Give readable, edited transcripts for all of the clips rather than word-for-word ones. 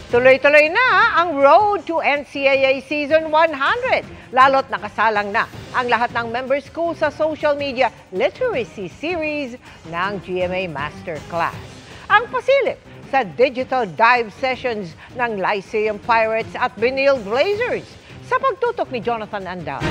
Tuloy-tuloy na ang road to NCAA Season 100. Lalo't nakasalang na ang lahat ng member schools sa social media literacy series ng GMA Masterclass. Ang pasilip sa digital dive sessions ng Lyceum Pirates at Benil Blazers sa pagtutok ni Jonathan Andal.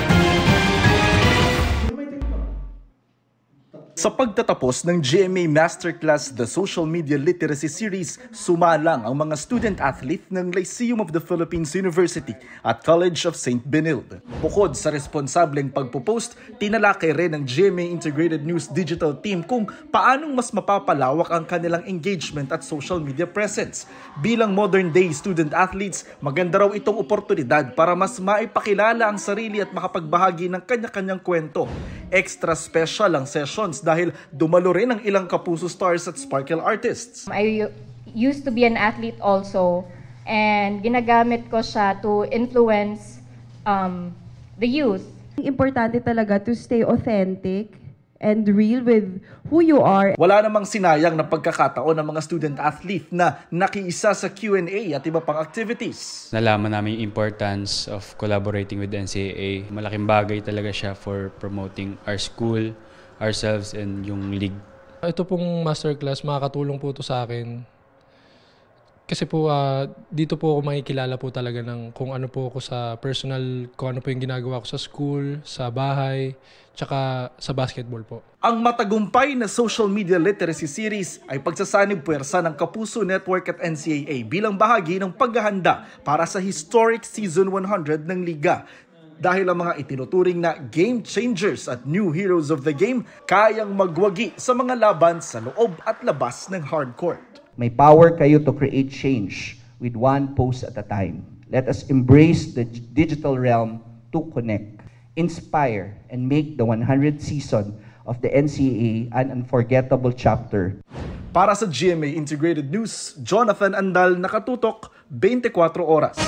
Sa pagtatapos ng GMA Masterclass The Social Media Literacy Series, sumalang ang mga student-athlete ng Lyceum of the Philippines University at College of St. Benilde. Bukod sa responsableng pagpo-post, tinalakay rin ng GMA Integrated News Digital Team kung paanong mas mapapalawak ang kanilang engagement at social media presence. Bilang modern-day student-athletes, maganda raw itong oportunidad para mas maipakilala ang sarili at makapagbahagi ng kanya-kanyang kwento. Extra special ang sessions dahil dumalo rin ang ilang kapuso stars at sparkle artists. I used to be an athlete also, and ginagamit ko siya to influence the youth. Importante talaga to stay authentic and real with who you are. Wala namang sinayang na pagkakataon ng mga student-athlete na nakiisa sa Q&A at iba pang activities. Nalaman namin yung importance of collaborating with NCAA. Malaking bagay talaga siya for promoting our school, ourselves, and yung league. Ito pong masterclass, makakatulong po ito sa akin. Kasi po, dito po ako makikilala po talaga ng kung ano po ako sa personal, kung ano po yung ginagawa ko sa school, sa bahay, tsaka sa basketball po. Ang matagumpay na social media literacy series ay pagsasanib puwersa ng Kapuso Network at NCAA bilang bahagi ng paghahanda para sa historic Season 100 ng Liga. Dahil ang mga itinuturing na game changers at new heroes of the game kayang magwagi sa mga laban sa loob at labas ng hardcourt. May power kayo to create change with one post at a time. Let us embrace the digital realm to connect, inspire, and make the 100th season of the NCAA an unforgettable chapter. Para sa GMA Integrated News, Jonathan Andal, nakatutok 24 oras.